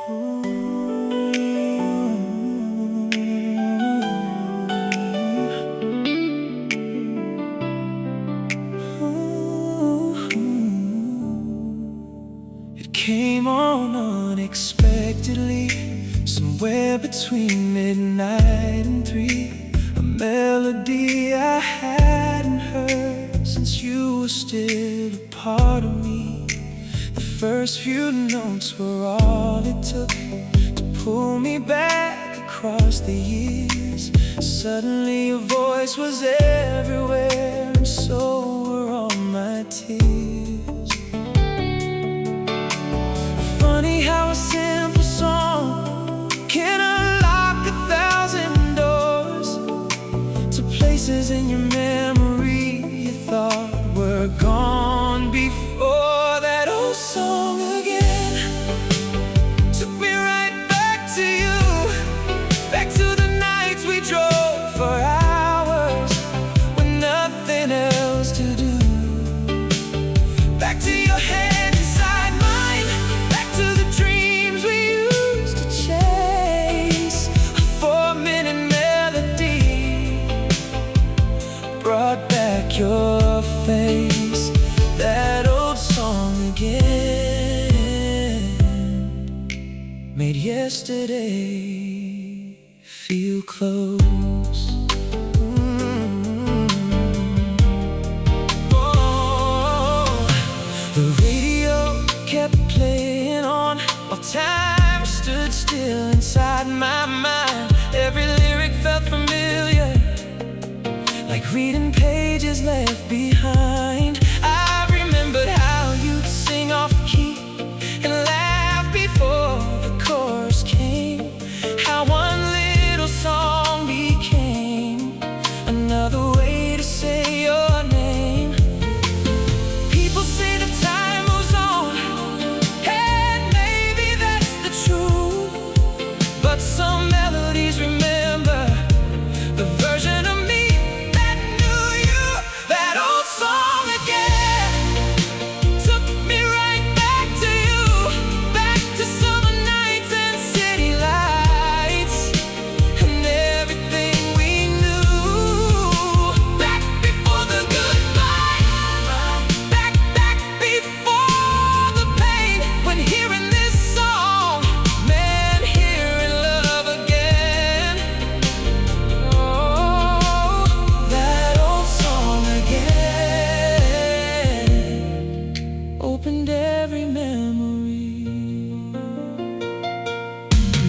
It came on unexpectedly, somewhere between midnight and 3. A melody I hadn't heard since you were still a part of me. The first few notes were all it took to pull me back across the years. Suddenly your voice was everywhere, and so were all my tears. Funny how a simple song can unlock 1,000 doors to places in your memory you thought were gone before. That old song again took me right back to you, back to the nights we drove for hours with nothing else to do, back to your hand inside mine, back to the dreams we used to chase. A 4-minute melody brought back your face. That old song again made yesterday feel close. Oh, the radio kept playing on while time stood still inside my mind. Every lyric felt familiar, like reading pages left behind. I remembered how you'd sing off key and laugh before the chorus came. How one little song became another way to say your name. People say that time moves on, and maybe that's the truth, but some melodies remember the version of me that knew you. That old song again took me right back to you, back to summer nights and city lights and everything we knew. Back before the goodbye, back before the pain. When hearing this song meant hearing love again. Oh, that old song again opened every memory.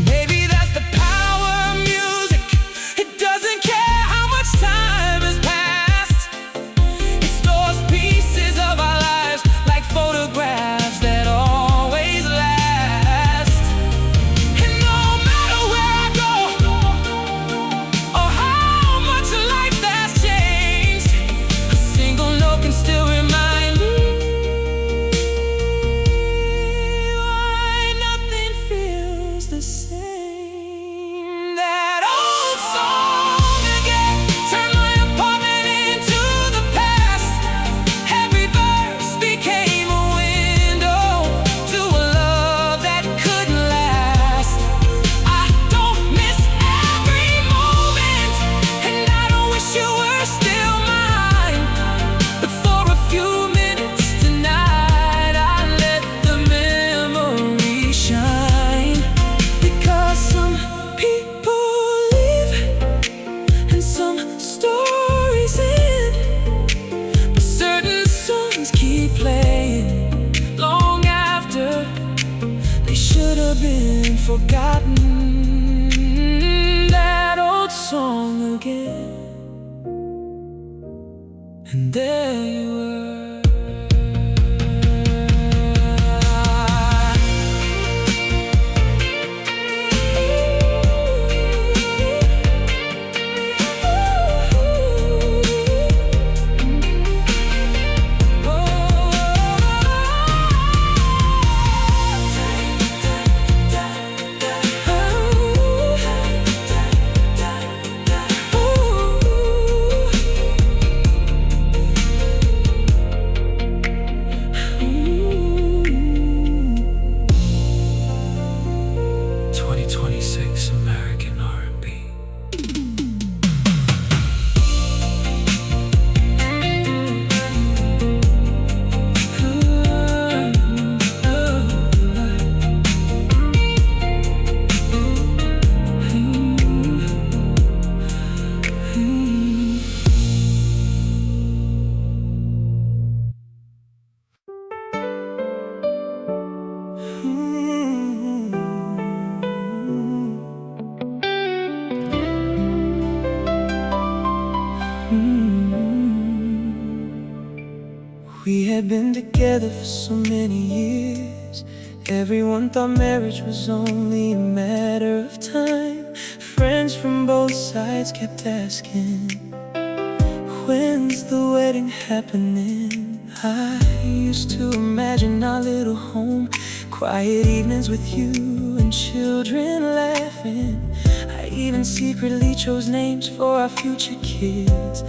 Maybe that's the power of music. It doesn't care how much time has passed. It stores pieces of our lives like photographs that always last. And no matter where I go or how much life has changed, a single note can still remind me why nothing feels the same. That old song again turned my apartment into the past. Every verse became a window to a love that couldn't last. I don't miss every moment, and I don't wish you were still mine, but for a few minutes tonight I let the memory shine. Because some people leave and some stories end, but certain songs keep playing long after they should have been forgotten. That old song again, and there you were. for so many years. Everyone thought marriage was only a matter of time. Friends from both sides kept asking, when's the wedding happening? I used to imagine our little home, quiet evenings with you and children laughing. I even secretly chose names for our future kids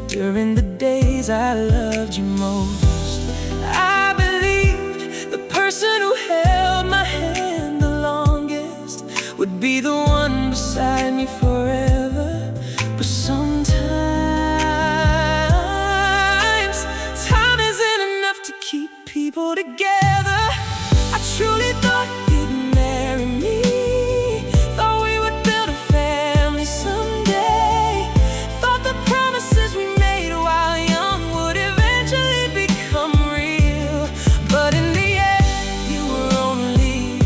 during the days I loved you most. I believed the person who held my hand the longest would be the one beside me forever. But sometimes time isn't enough to keep people together. I truly thought you'd marry me, thought we would build a family someday, thought the promises we made while young would eventually become real. But in the end, you were only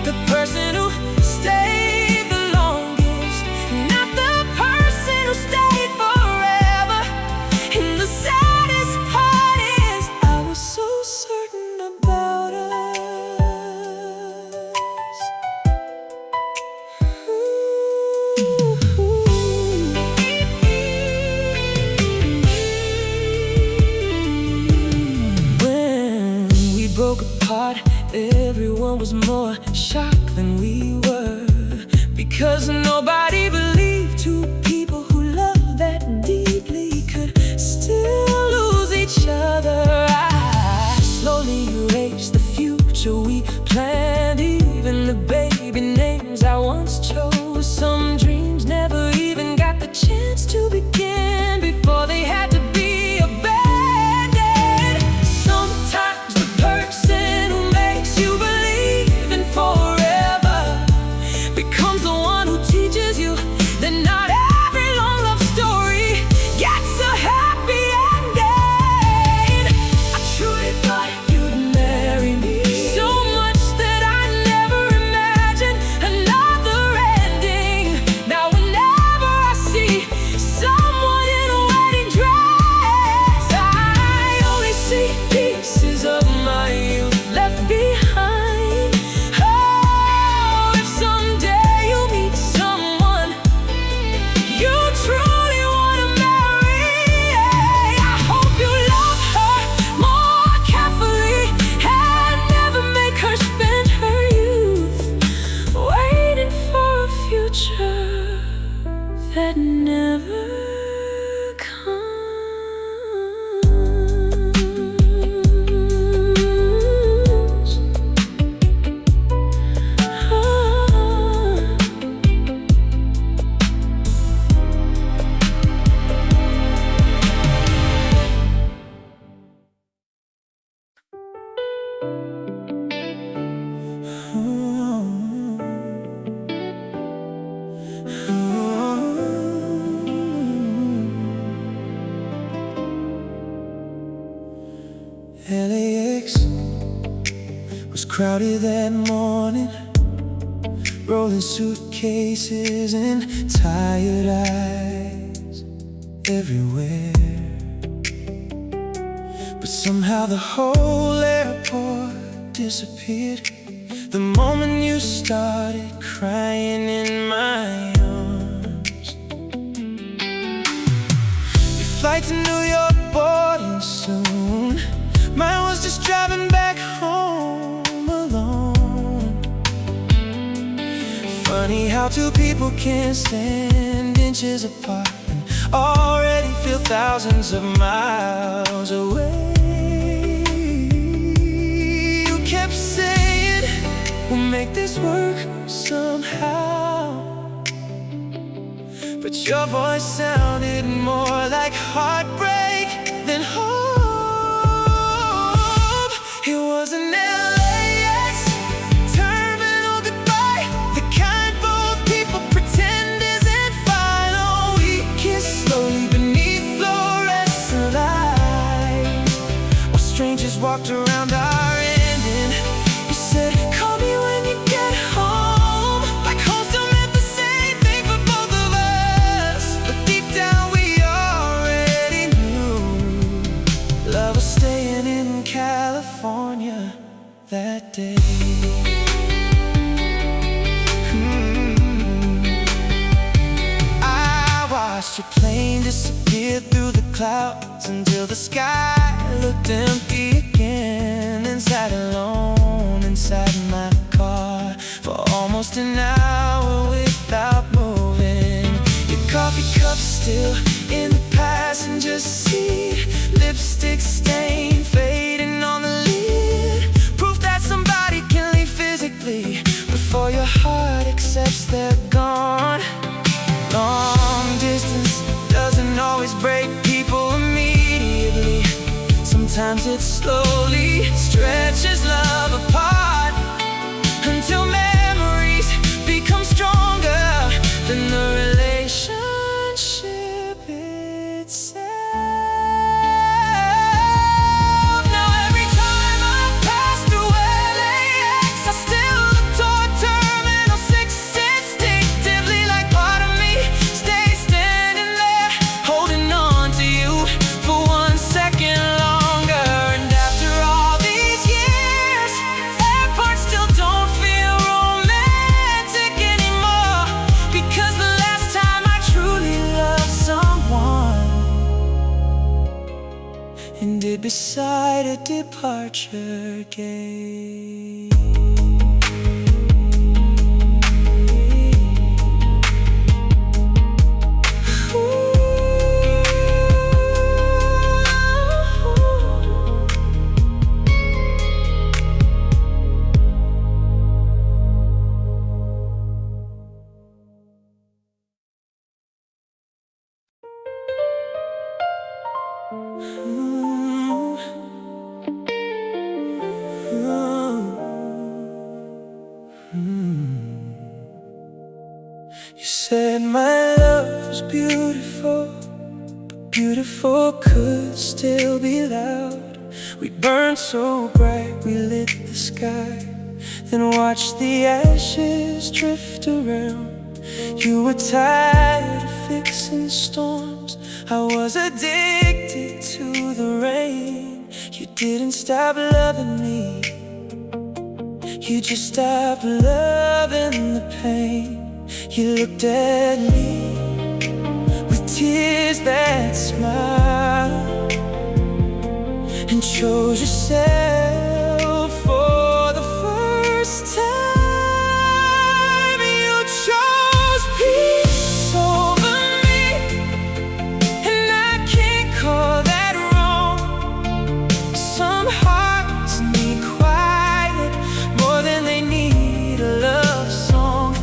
the person who stayed the longest, not the person who stayed forever. And the saddest part is I was so certain about us. When we broke apart, everyone was more shocked than we were, because nobody believed two people who loved that deeply could still lose each other. I slowly erased the future we planned, even the baby names I once chose. Some dreams never even got the chance to begin before they had to be abandoned. Sometimes the person who makes you believe in forever becomes the one who teaches you that not every long love story gets a happy ending. I truly thought you'd marry me, so much that I never imagined another ending. Now whenever I see someone in a wedding dress, I only see pieces of my youth left behind. Oh, if someday you meet someone you truly want to marry, I hope you love her more carefully and never make her spend her youth waiting for a future that never comes. LAX was crowded that morning, rolling suitcases and tired eyes everywhere. But somehow the whole airport disappeared the moment you started crying in my arms. Your flight to New York boarding soon, mine was just driving back home alone. Funny how two people can stand inches apart and already feel thousands of miles away. You kept saying, we'll make this work somehow, but your voice sounded more like heartbreak than hope. It was an LAX Terminal Goodbye, the kind both people pretend isn't final. We kissed slowly beneath fluorescent lights while strangers walked around our ending. You said, call me when you get home, like home still meant the same thing for both of us. But deep down we already knew that day. I watched your plane disappear through the clouds until the sky looked empty again. Then sat alone inside my car for almost an hour without moving. Your coffee cup still in the passenger seat, lipstick stain fading on the lid. Proof that somebody can leave physically before your heart accepts they're gone. Long distance doesn't always break people immediately. Sometimes it slowly stretches love apart until memories become stronger than the relationship itself. Now every time I pass through LAX, I still look toward Terminal 6 instinctively, like part of me stays standing there, holding on to you for 1 second longer. And after all these years, airports still don't feel romantic anymore, because the last time I truly loved someone ended beside a departure gate. You said my love was beautiful, but beautiful could still be loud. We burned so bright we lit the sky, then watched the ashes drift around. You were tired of fixing storms, I was addicted to the rain. You didn't stop loving me, you just stopped loving the pain. You looked at me with tears that smiled and chose yourself for the first time. You chose peace over me, and I can't call that wrong. Some hearts need quiet more than they need a love song.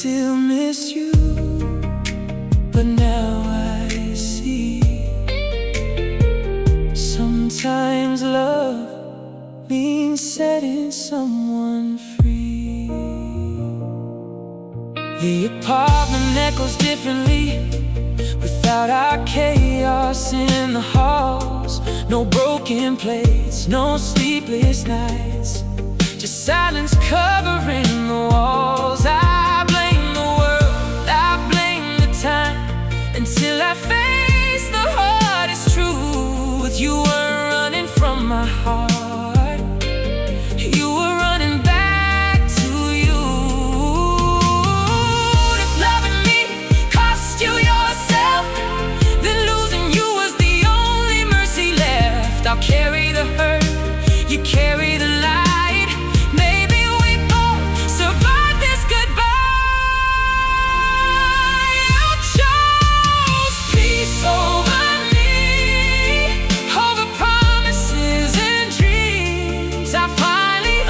Still miss you, but now I see. Sometimes love means setting someone free. The apartment echoes differently without our chaos in the halls. No broken plates, no sleepless nights, just silence covering the walls. I blame the world, I blame the time, until I face the hardest truth. You were running from my heart, you were running back to you. If loving me cost you yourself, then losing you was the only mercy left. I'll carry the hurt, you carry the light. I finally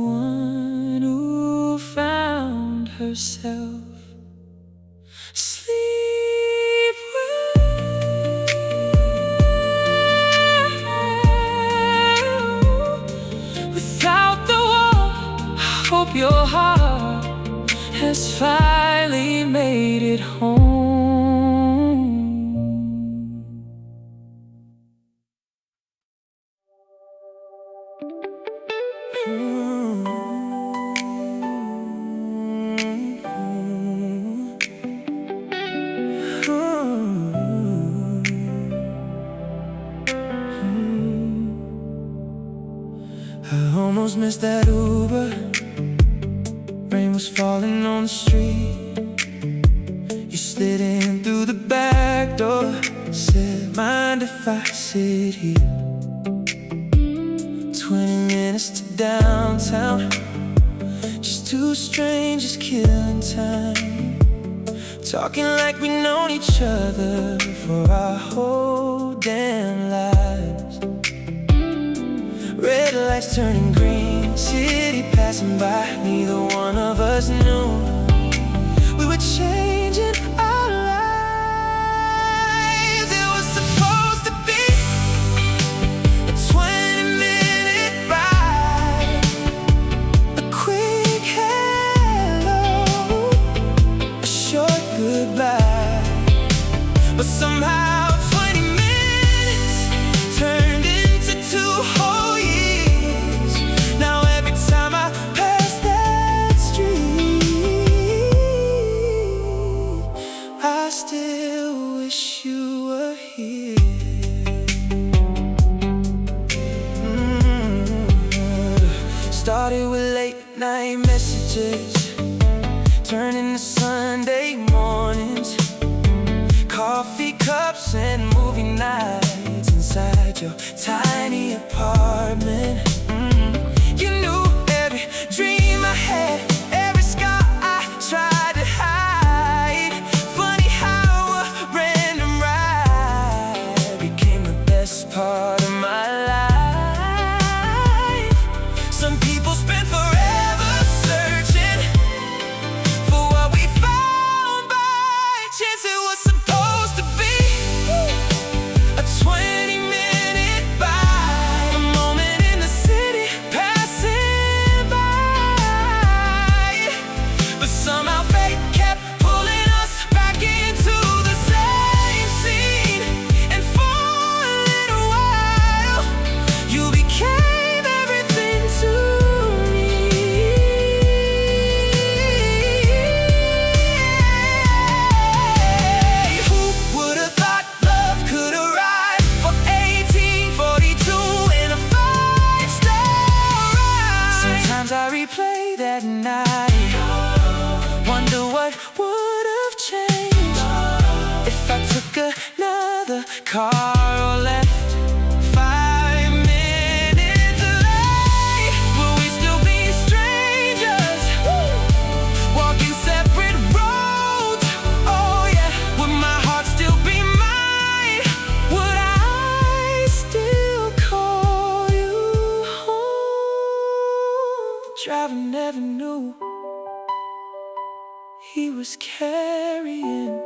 one who found herself. Sleep well. Without the wall, I hope your heart has finally made it home. I almost missed that Uber. Rain was falling on the street. You slid in through the back door. Said, mind if I sit here? 20 minutes to downtown. Just two strangers killing time, talking like we known each other for our whole damn lives. Red lights turning green, city passing by. Neither one of us knew we were changing our lives. It was supposed to be a 20-minute ride, a quick hello, a short goodbye. But somehow 20 minutes turned into 2 whole years. Now every time I pass that street, I still wish you were here. Started with late night messages, turning to Sunday mornings, coffee cups and movie nights inside your tiny apartment. You knew every dream I had, every scar I tried to hide. Funny how a random ride became the best part of my life. Some people spend forever searching for what we found by chance. It was supposed to be a 20-minute ride, a moment in the city passing by. But somehow fate kept pulling us back into the same scene. And for a little while, you became everything to me. Who would have thought love could arrive for 1842 in a 5-star ride? Sometimes I replay that night, wonder what would have changed if I took another car or left 5 minutes late. Will we still be strangers, walking separate roads? Oh yeah, would my heart still be mine? Would I still call you home? Driver never knew he was carrying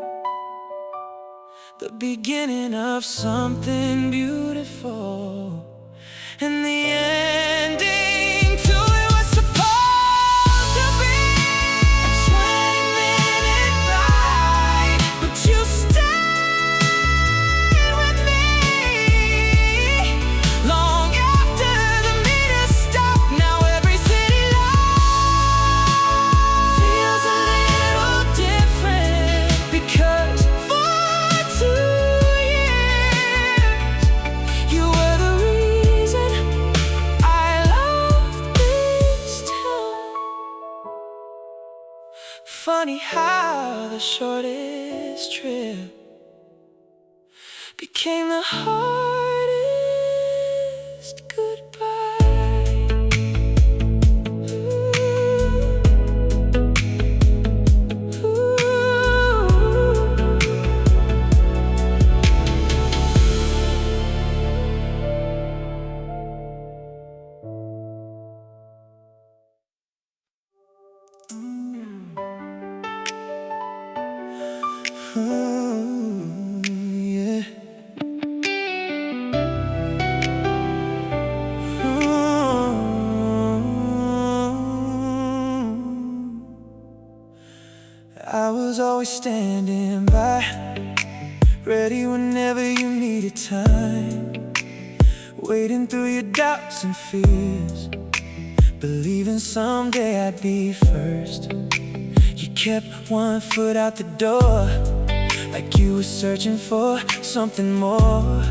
the beginning of something beautiful, and the ending to it was supposed to be a 20-minute ride. But you stayed with me long after the meter stopped. Now every city light feels a little different, because for 2 years you were the reason I loved this town. Funny how the shortest trip became the hardest goodbye. Yeah. I was always standing by, ready whenever you needed time, waiting through your doubts and fears, believing someday I'd be first. You kept one foot out the door, like you were searching for something more.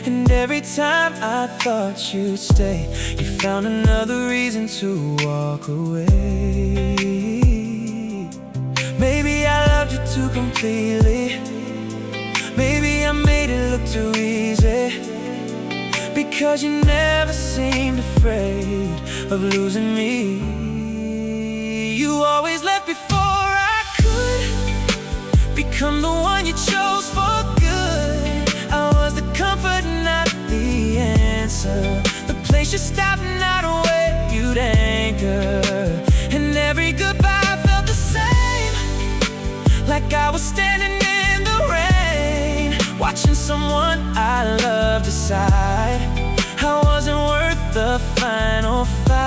And every time I thought you'd stay, you found another reason to walk away. Maybe I loved you too completely, maybe I made it look too easy, because you never seemed afraid of losing me. You always left before I could become the one you chose for good. I was the comfort, not the answer, the place you stopped, not where you'd anchor. And every goodbye felt the same, like I was standing in the rain, watching someone I love decide I wasn't worth the final fight.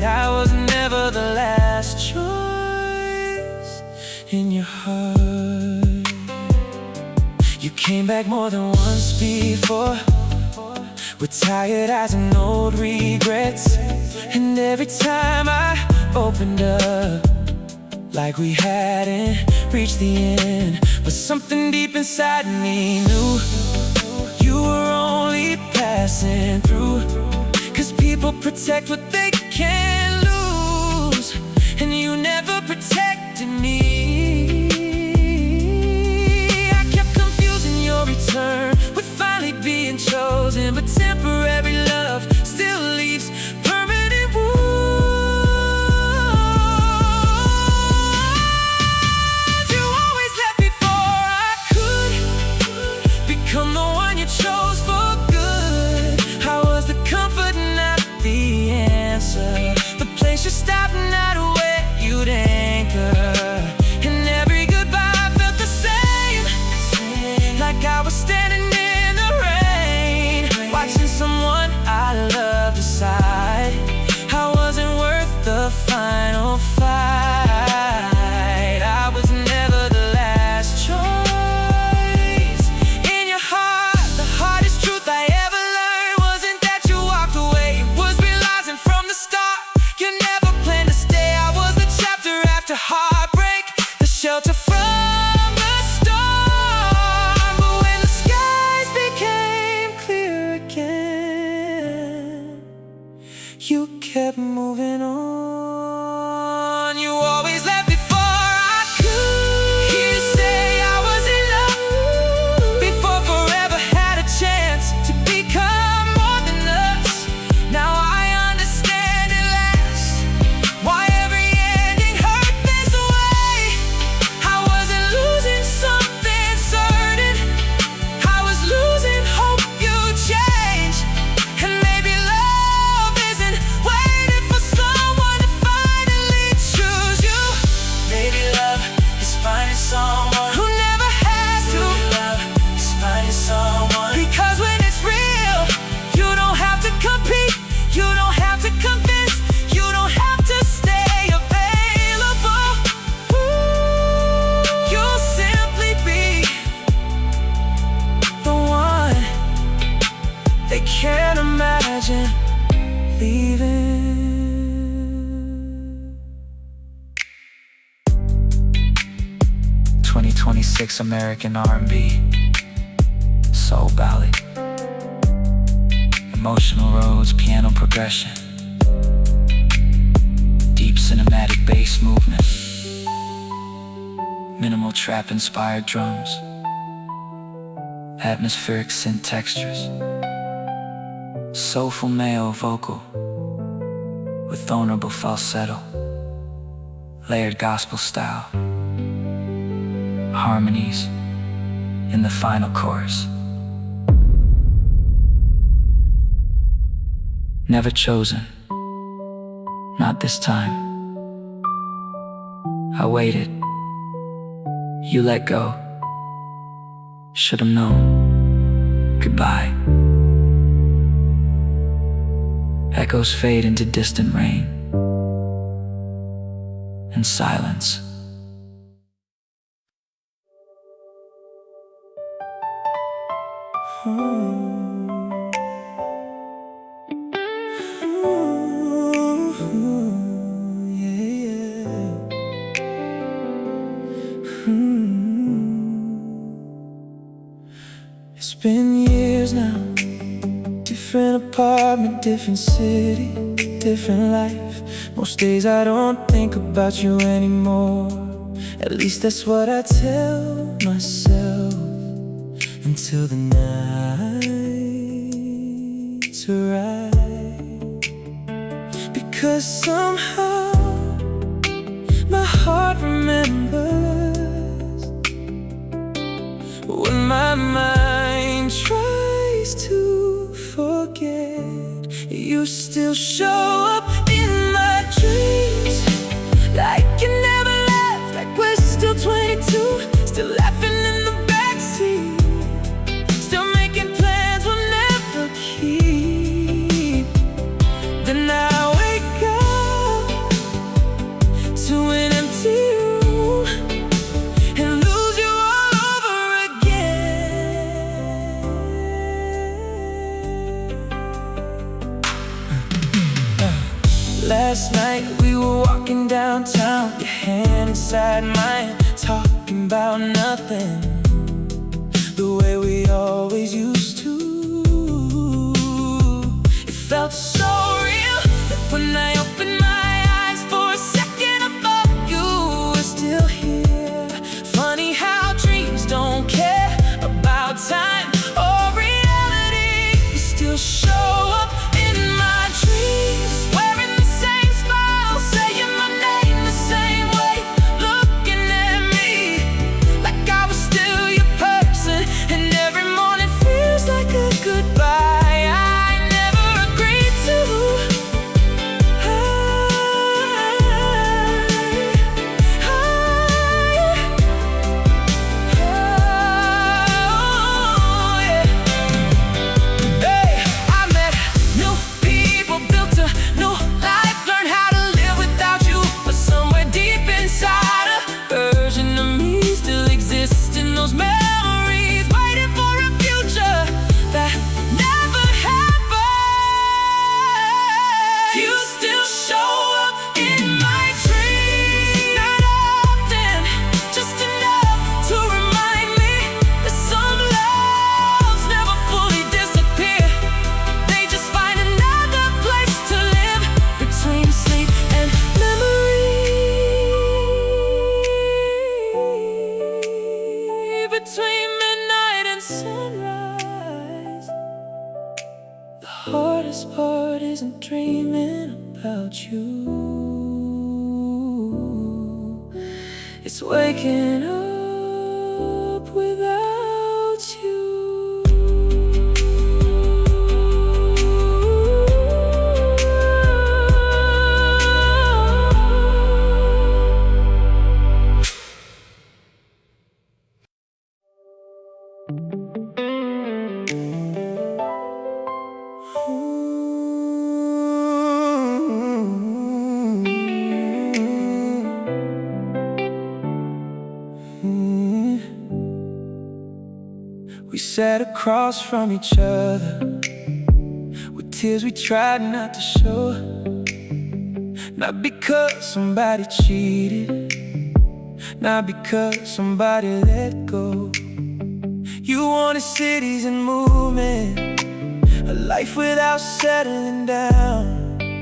I was never the last choice in your heart. You came back more than once before, with tired eyes and old regrets. And every time I opened up, like we hadn't reached the end, but something deep inside me knew you were only passing through. 'Cause people protect what they can't lose, and you never protected me. I kept confusing your return with finally being chosen, but temporary love still leaves permanent wounds. You always left before I could become the one you chose for good. I was the comfort, not the answer, the place you stopped, not where you'd anchor. And every goodbye felt the same, like I was standing in the rain, watching someone I love decide I wasn't worth the final fight. I was never the last choice in your heart. The hardest truth I ever learned wasn't that you walked away, it was realizing from the start you never planned to stay. I was the chapter after heartbreak, the shelter from the storm. But when the skies became clear again, you kept moving on. You always left before I could hear you say I was enough, before forever had a chance to become more than us. Now I understand at last why every ending hurt this way. I wasn't losing something certain, I was losing hope you'd change. And maybe love isn't waiting for someone to finally choose you. Maybe love is finding someone who never has to. Maybe love is finding someone, because when it's real, you don't have to compete, you don't have to convince, you don't have to stay available. You'll simply be the one they can't imagine leaving. 2026 American R&B soul ballad, emotional roads, piano progression, deep cinematic bass movement, minimal trap inspired drums, atmospheric synth textures, soulful male vocal with vulnerable falsetto, layered gospel style, harmonies in the final chorus. Never chosen, not this time. I waited, You let go. Should've known. Goodbye. Echoes fade into distant rain and silence. It's been years now. Different apartment, different city, different life. Most days I don't think about you anymore. At least that's what I tell myself, until the nights arrive. Because somehow my heart remembers when my mind tries to forget. You still show up in my dreams, like you never left, like we're still 22, still laughing in the backseat, still making plans we'll never keep. Then I wake up to an empty room and lose you all over again. Last night we were walking downtown, your hand inside mine, talking about nothing, the way we always used to. It felt so real that when I opened my eyes for a second I thought you were still here. Funny how dreams don't care about time or reality. You still show up in my dreams, wearing the same smile, saying my name the same way, looking at me like I was still your person. And every morning feels like a goodbye I never agreed to. Hey, I met new people, built a new life, learned how to live without you. But somewhere deep inside, a version of me still exists in those memories, waiting for a future that never happened. You still show up in my dreams, not often, just enough to remind me that some loves never fully disappear. They just find another place to live between sleep and memory, between midnight and sunrise. The hardest part isn't dreaming about you, it's waking up without you. We sat across from each other with tears we tried not to show. Not because somebody cheated, not because somebody let go. You wanted cities and movement, a life without settling down.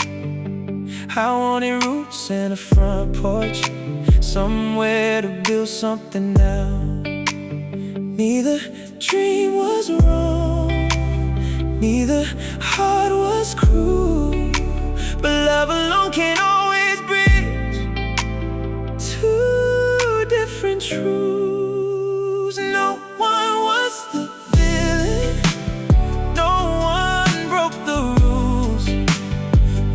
I wanted roots and a front porch, somewhere to build something now. Neither dream was wrong, neither heart was cruel, but love alone can always bridge two different truths. No one was the villain, no one broke the rules.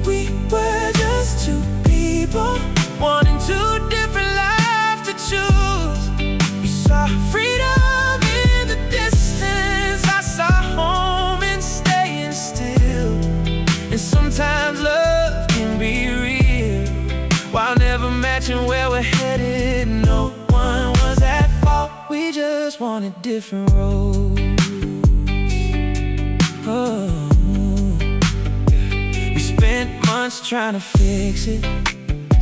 We were just two people wanting two different lives to choose. just wanted different roads. Oh, we spent months trying to fix it,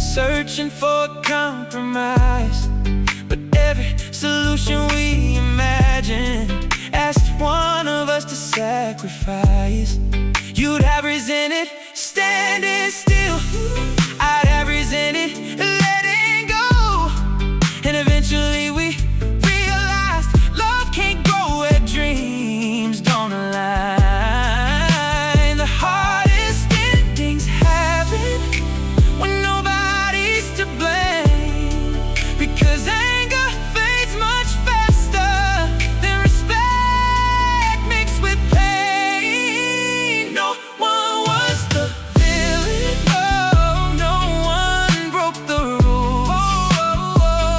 searching for a compromise. But every solution we imagined asked one of us to sacrifice. You'd have resented standing still, I'd have resented letting go. And eventually we realized love can't grow where dreams don't align. The hardest endings happen when nobody's to blame, because anger fades much faster than respect mixed with pain. No one was the villain, oh, no one broke the rules.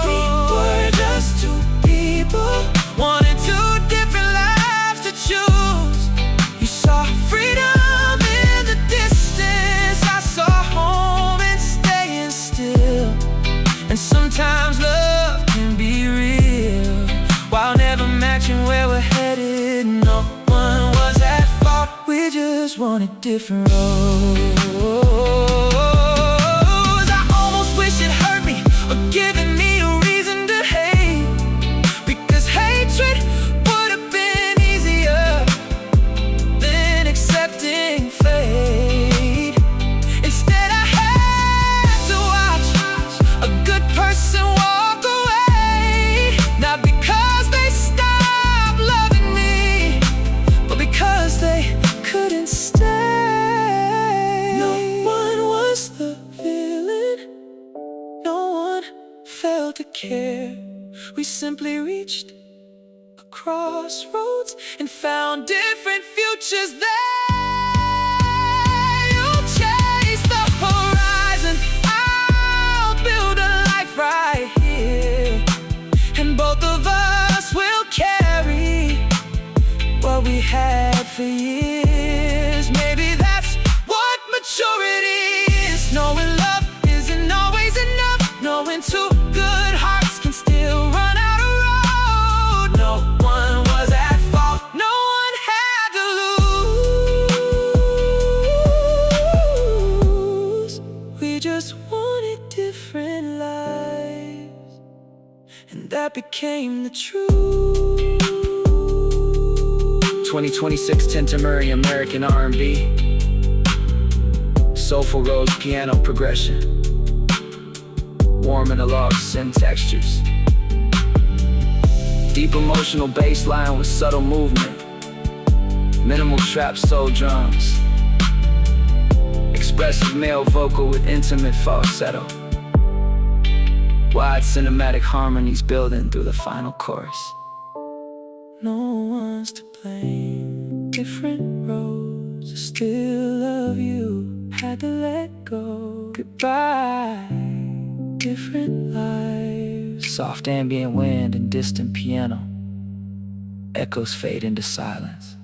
We were just two people, wanted two different lives to choose. You saw freedom in the distance, I saw home and staying still. And sometimes love can be real while never matching where we're headed. No one was at fault, we just wanted different roads. I almost wish it hurt me or given me a reason to hate, because hatred would have been easier than accepting fate. Instead I had to watch a good person walk away, not because they stopped loving me, but because they couldn't stay. No one was the villain, no one failed to care. We simply reached a crossroads and found different futures there. You'll chase the horizon, I'll build a life right here, and both of us will carry what we had for years. Maybe that's what maturity is, knowing love isn't always enough, knowing two good hearts can still run out of road. No one was at fault, no one had to lose. We just wanted different lives, and that became the truth. 2026 Tintamurray American R&B, soulful rose piano progression, warm analog synth textures, deep emotional bass line with subtle movement, minimal trap soul drums, expressive male vocal with intimate falsetto, wide cinematic harmonies building through the final chorus. No one's to blame, different roads, I still love you, had to let go. Goodbye, different lives. Soft ambient wind and distant piano, echoes fade into silence.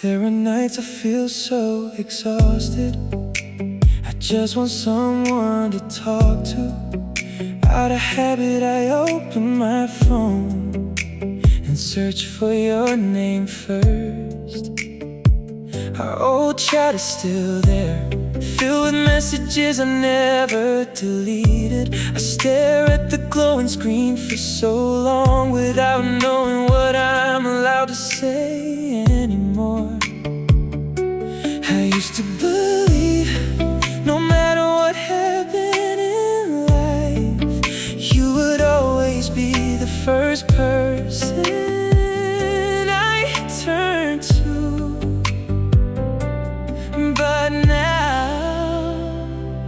There are nights I feel so exhausted, I just want someone to talk to. Out of habit I open my phone and search for your name first. Our old chat is still there, filled with messages I never deleted. I stare at the glowing screen for so long without knowing what I'm allowed to say anymore. I used to believe no matter what happened in life, you would always be the first person I turn to. But now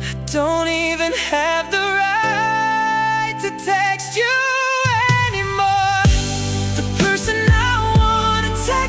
I don't even have the right to text you anymore. The person I wanna text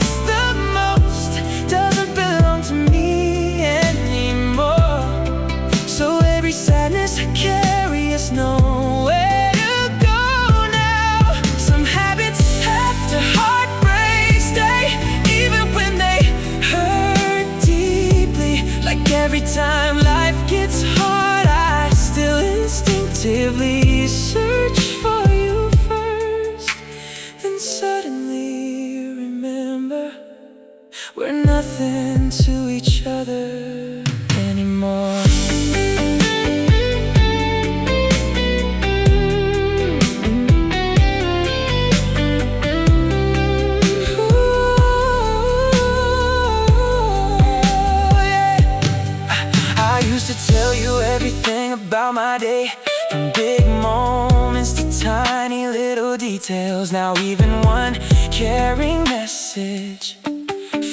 details. Now even one caring message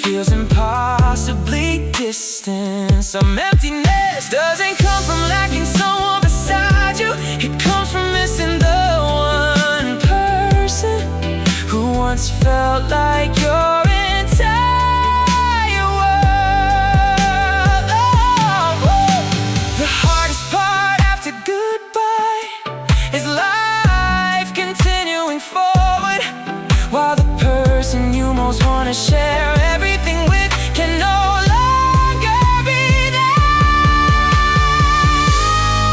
feels impossibly distant. Some emptiness doesn't come from lacking someone beside you. It comes from missing the one person who once felt like your entire world. The hardest part after goodbye is life continuing forward, while the person you most want to share everything with can no longer be there.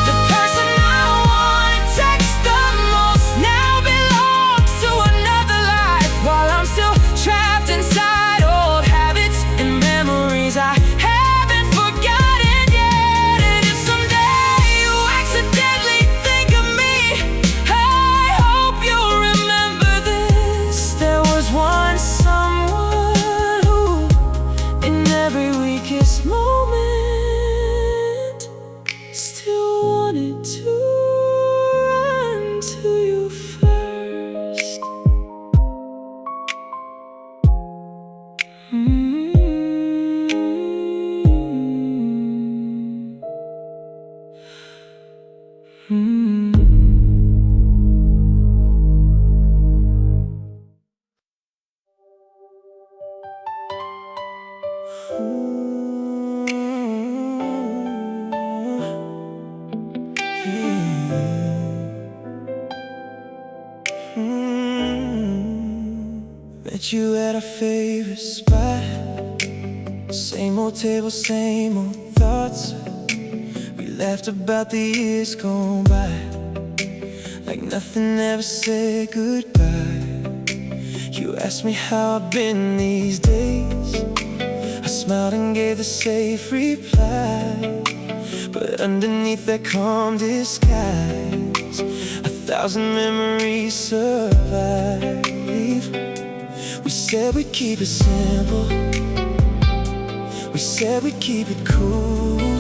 The person I want to text the most now belongs to another life, while I'm still trapped inside old habits and memories I haven't forgotten yet. And if someday you accidentally think of me, I hope you'll remember this. There was once someone who, in every weakest moment, still wanted to run to you first. Met you at our favorite spot. Same old table, same old thoughts. We laughed about the years gone by, like nothing ever said goodbye. You asked me how I've been these days. I smiled and gave the safe reply, but underneath that calm disguise, 1,000 memories survive. We said we'd keep it simple, we said we'd keep it cool,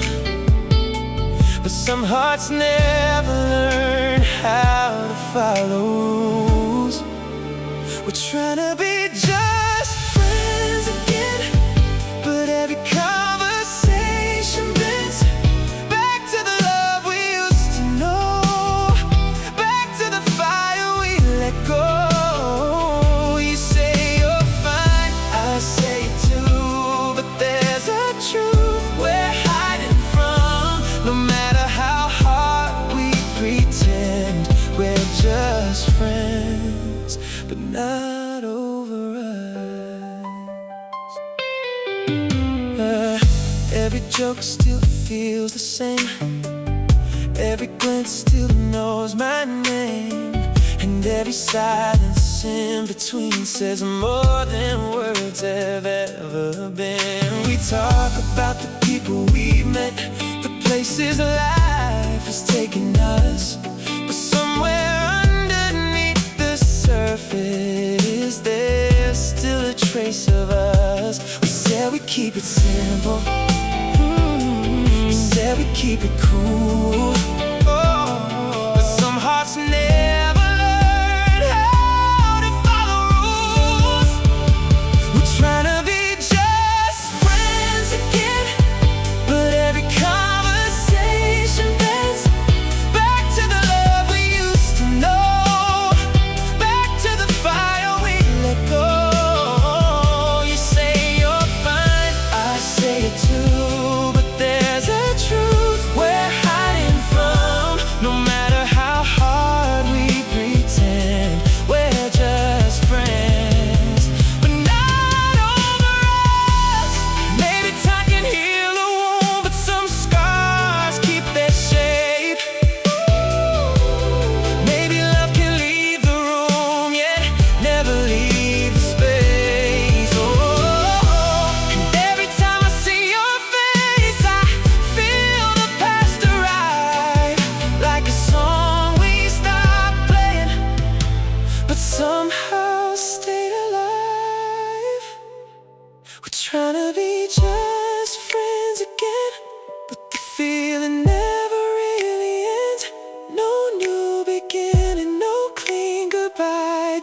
but some hearts never learn how to follow rules. We're trying to be just friends again, but every conversation bends back to the love we used to know, back to the fire we let go. You say you're fine, I say it too, but there's a truth we're hiding from. No matter how hard we pretend, we're just friends, but not over us. Every joke still feels the same, every glance still knows my name, and every silence in between says more than words have ever been. We talk about the people we've met, the places life has taken us, but somewhere underneath the surface there's still a trace of us. We said we'd keep it simple, we said we'd keep it cool, but some hearts never learn how to follow rules. We're trying to be just friends again, but every conversation bends back to the love we used to know, back to the fire we let go. You say you're fine, I say it too, but there's a truth we're hiding from. No matter how hard we pretend, we're just friends, but not over us. Maybe time can heal a wound, but some scars keep their shape. Maybe love can leave the room, yet never leave the space. And every time I see your face, I feel the past arrive, like a song we stopped playing, but somehow stayed alive. We're trying to be just friends again, but the feeling never really ends. No new beginning, no clean goodbye,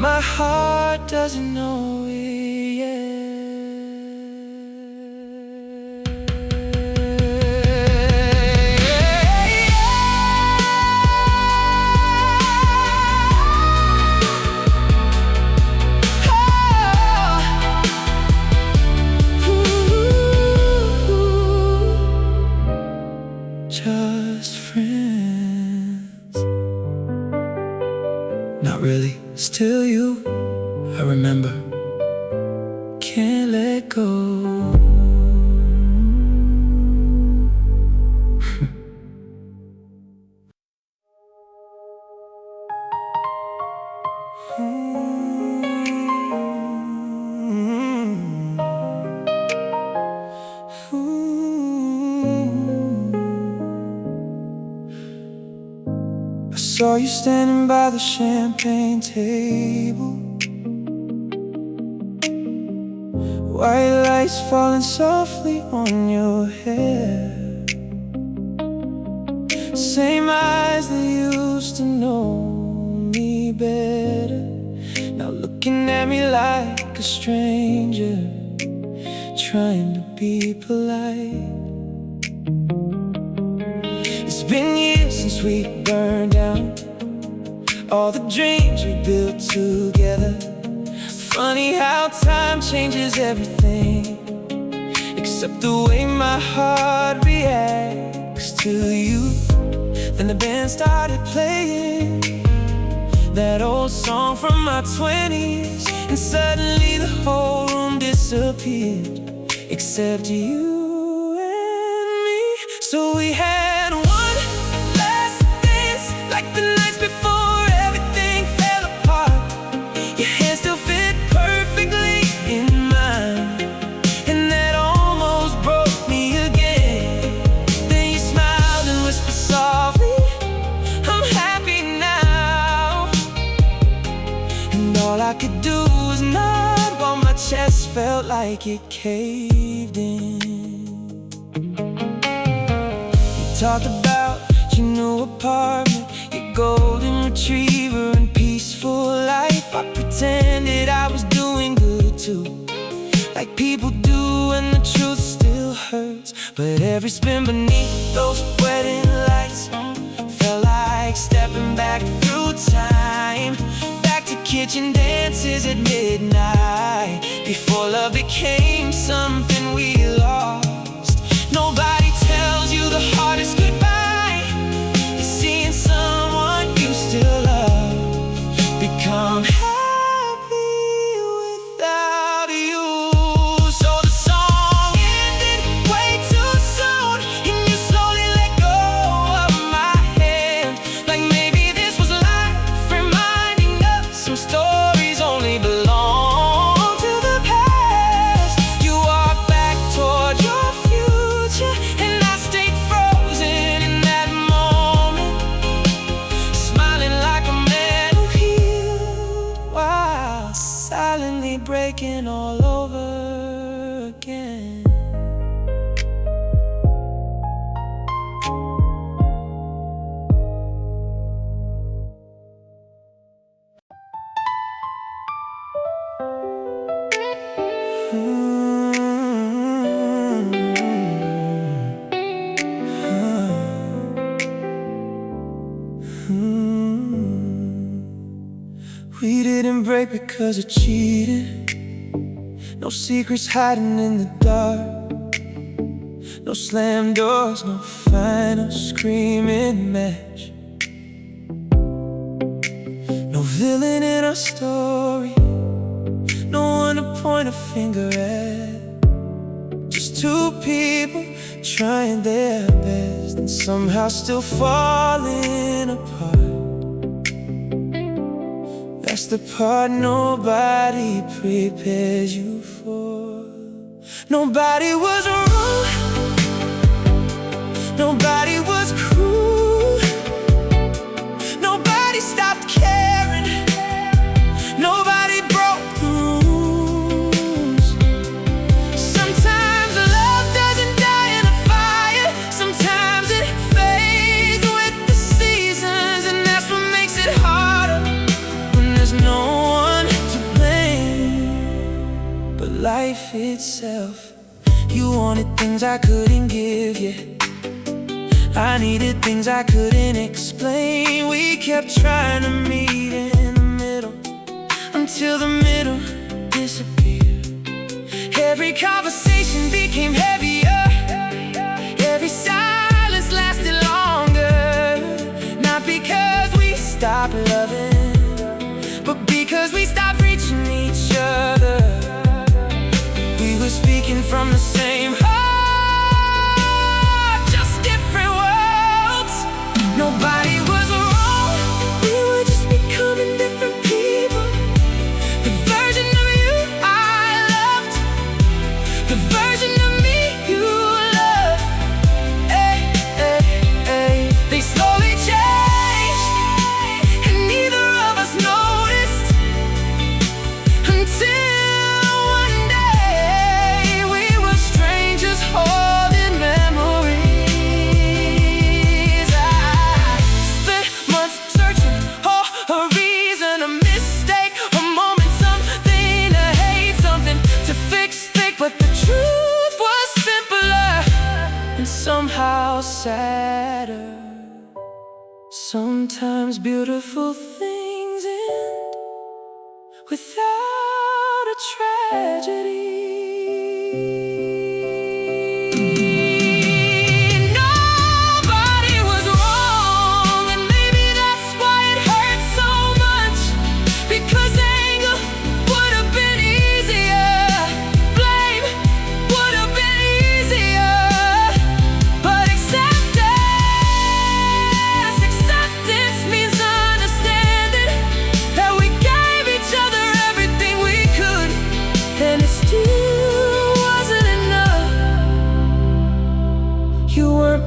my heart doesn't know it yet. Just friends. Not really, still you, I remember. Can't let go. I saw you standing by the champagne table, white lights falling softly on your hair. Same eyes that used to know me better, now looking at me like a stranger, trying to be polite. It's been years since we burned down all the dreams we built together. Funny how time changes everything, except the way my heart reacts to you. Then the band started playing that old song from my 20s, and suddenly the whole room disappeared, except you and me. So we had one last dance, like the nights before everything fell apart. Your hands still fit perfectly in mine, and that almost broke me again. Then you smiled and whispered softly, I'm happy now. And all I could do was nod while my chest felt like it caved in. Talked about your new apartment, your golden retriever, and peaceful life. I pretended I was doing good too, like people do when the truth still hurts. But every spin beneath those wedding lights felt like stepping back through time, back to kitchen dances at midnight, before love became something we lost. Nobody tells you the hardest goodbye is seeing someone you still love become happy without you. So the song ended way too soon, and you slowly let go of my hand, like maybe this was life reminding us some stories only belong to the past. You walked back toward your future, and I stayed frozen in that moment, smiling like a man who healed, while silently breaking all over again. We didn't break because of cheating, no secrets hiding in the dark, no slam doors, no final screaming match, no villain in our story, no one to point a finger at. Just two people trying their best and somehow still falling apart. That's the part nobody prepares you for. Nobody was rude, nobody was cruel, nobody stopped caring, nobody broke the rules. Sometimes love doesn't die in a fire, sometimes it fades with the seasons, and that's what makes it harder when there's no one life itself. You wanted things I couldn't give you. I needed things I couldn't explain. We kept trying to meet in the middle until the middle disappeared. Every conversation became heavier. Every silence lasted longer. Not because we stopped loving, but because we stopped reaching each other. We were speaking from the same heart, just different worlds. Nobody was wrong, we were just becoming different people. The version of you I loved, the version of me you loved. Ay, ay, ay. They slowly changed, and neither of us noticed until somehow sadder. Sometimes beautiful things end without a tragedy. Nobody was wrong, and maybe that's why it hurts so much. Because anger would have been easier, blame would have been easier.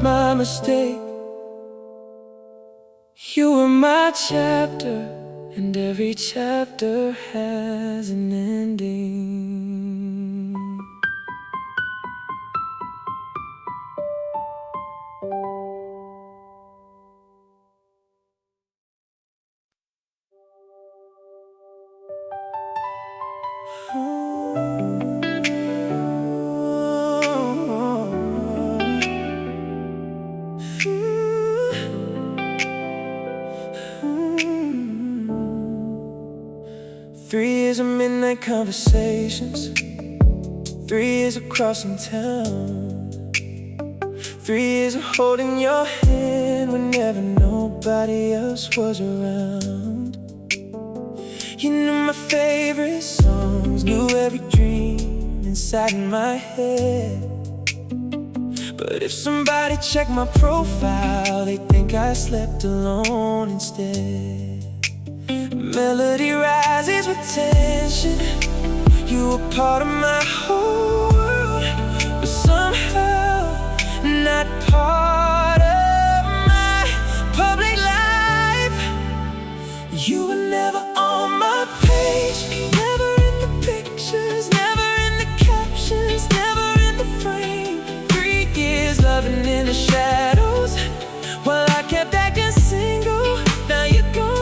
My mistake, you were my chapter, and every chapter has an ending. Three years of midnight conversations, 3 years of crossing town, 3 years of holding your hand whenever nobody else was around. You knew my favorite songs, knew every dream inside my head. But if somebody checked my profile, they'd think I slept alone instead. Melody rises with tension. You were part of my whole world, but somehow not part of my public life. You were never on my page, never in the pictures, never in the captions, never in the frame. 3 years loving in the shadows while I kept acting single. Now you're gone.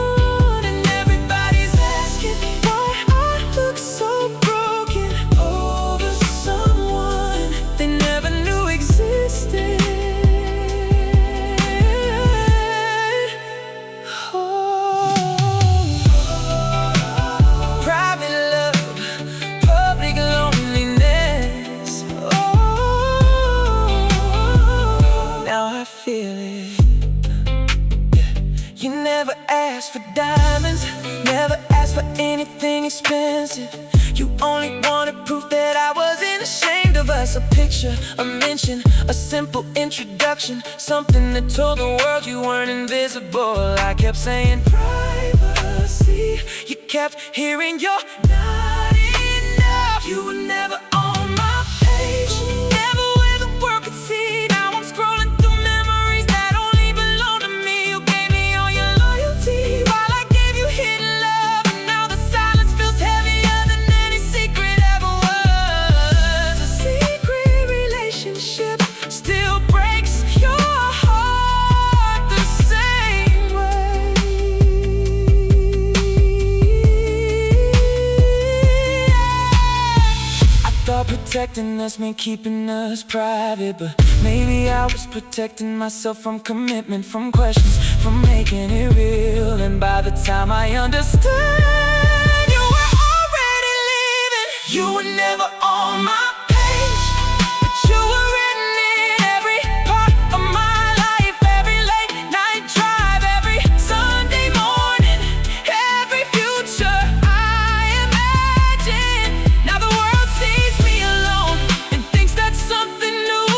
You never asked for diamonds, never asked for anything expensive. You only wanted proof that I wasn't ashamed of us. A picture, a mention, a simple introduction, something that told the world you weren't invisible. I kept saying privacy, you kept hearing you're not enough. You were never on my page, never where the world could see. Now I'm scrolling through memories that only belong to me. You gave me all your loyalty while I gave you hidden love, and now the silence feels heavier than any secret ever was. A secret relationship still breaks your heart the same way. thought protecting us meant keeping us private, but maybe I was protecting myself from commitment, from questions, from making it real. And by the time I understood, you were already leaving. You were never on my page, but you were written in every part of my life. Every late night drive, every Sunday morning, every future I imagine. Now the world sees me alone and thinks that's something new,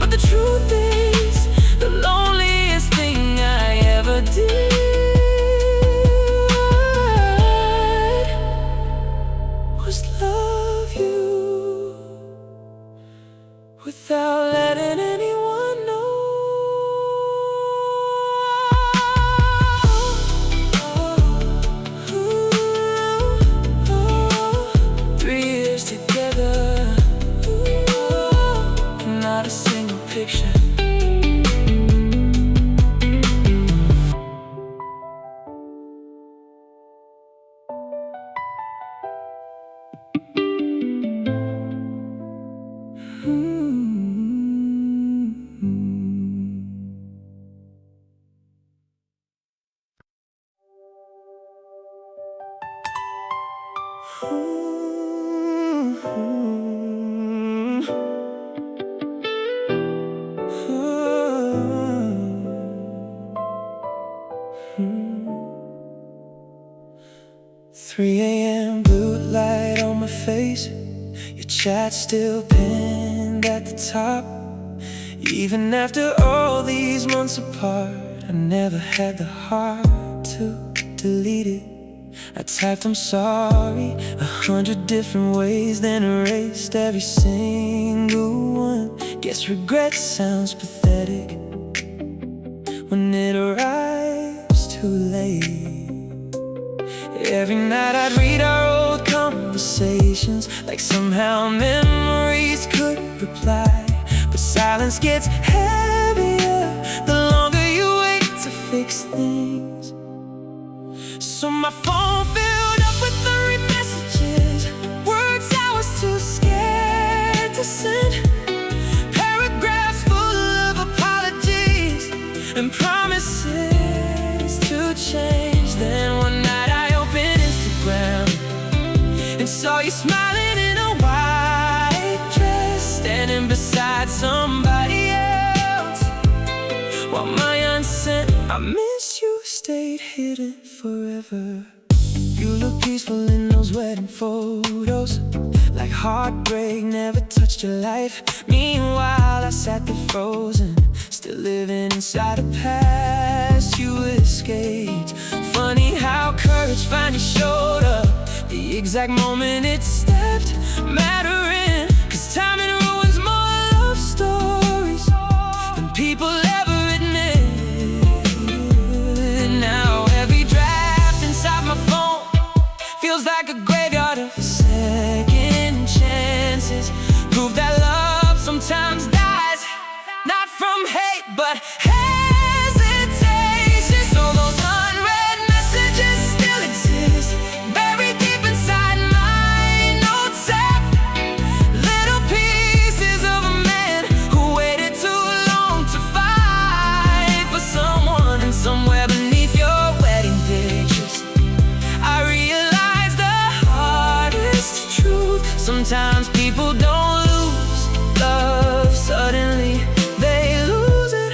but the truth is, the loneliest thing I ever did was love you without letting anyone know. 3 years together, and not a single picture. Three a.m. blue light on my face, your chat still pinned at the top. Even after all these months apart, I never had the heart to delete it. I typed I'm sorry 100 different ways, then erased every single one. Guess regret sounds pathetic when it arrives too late. Every night I'd read our old conversations, like somehow memories could reply. But silence gets heavier the longer you wait to fix things. So my phone filled up with unread messages, words I was too scared to send, paragraphs full of apologies and promises to change. Then one night I opened Instagram and saw you smiling in a white dress, standing beside somebody else, while my unsent "I miss you" stayed hidden forever. You look peaceful in those wedding photos, like heartbreak never touched your life. Meanwhile I sat there frozen, still living inside a past you escaped. Funny how courage finally showed up the exact moment it stepped mattering. 'Cause timing ruins more love stories than people ever admit. Now every draft inside my phone feels like a graveyard of second chances. Prove that love sometimes dies, not from hate, but hesitation. So those unread messages still exist, buried deep inside my notes app. Little pieces of a man who waited too long to fight for someone. And somewhere beneath your wedding pictures, I realized the hardest truth. Sometimes people don't lose love suddenly, they lose it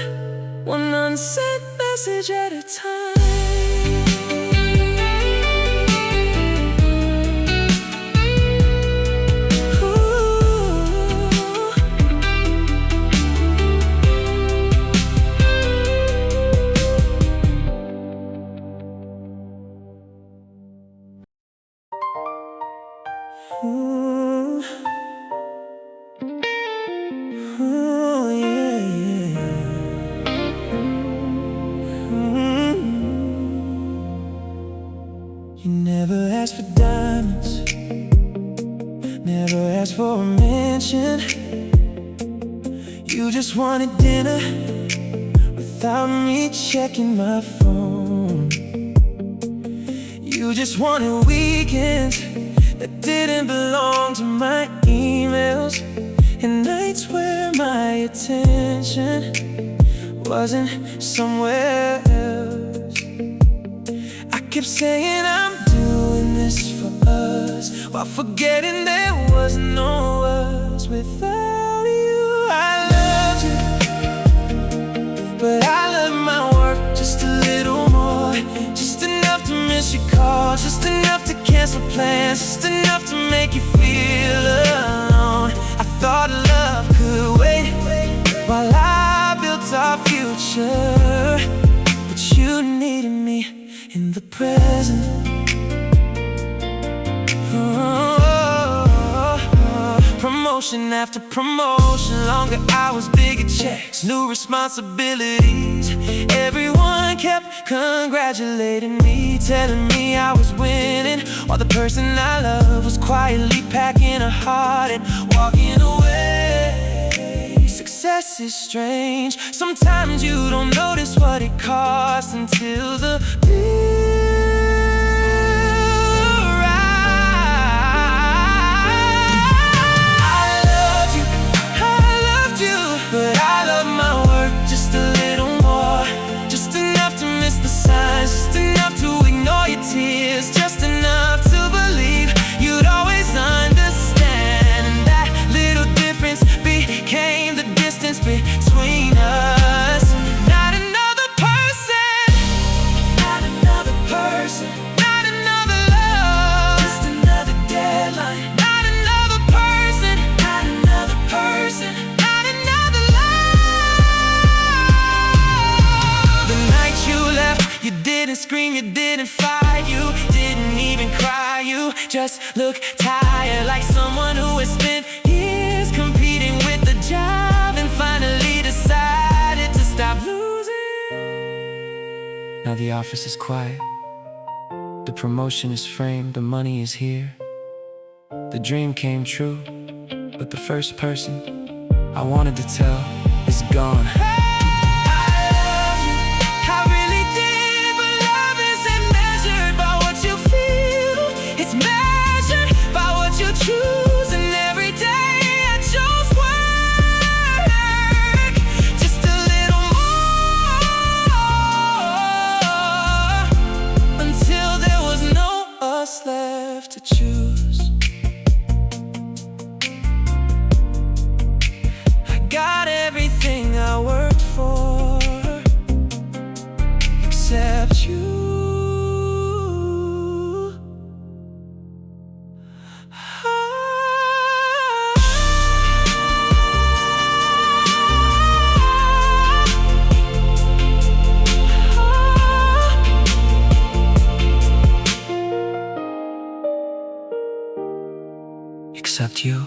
one unsent message at a time. Ooh. Ooh, yeah, yeah. You never asked for diamonds, never asked for a mention. You just wanted dinner without me checking my phone. You just wanted weekends that didn't belong to my email. emails and nights where my attention wasn't somewhere else. I kept saying I'm doing this for us, while forgetting there was no us without you. I love you, but I love my work just a little more. Just enough to miss your call, just enough to cancel plans, just enough to make you feel alone. I thought love could wait while I built our future, but you needed me in the present. Promotion after promotion, longer hours, bigger checks, new responsibilities. Everyone kept congratulating me, telling me I was winning, while the person I love was quietly packing her heart and walking away. Success is strange. Sometimes you don't notice what it costs until the but I love my work just a little more. Just enough to miss the signs, just enough to ignore your tears, just enough to believe you'd always understand. And that little difference became the distance between us. Not another person, not another person, not another love, just another deadline. Not another person, not another person. You didn't scream, you didn't fight, you didn't even cry. You just look tired, like someone who has spent years competing with the job and finally decided to stop losing. Now the office is quiet, the promotion is framed, the money is here. The dream came true, but the first person I wanted to tell is gone. Choose, and every day I chose work just a little more, until there was no us left to choose. I got everything I worked for except you. Except you.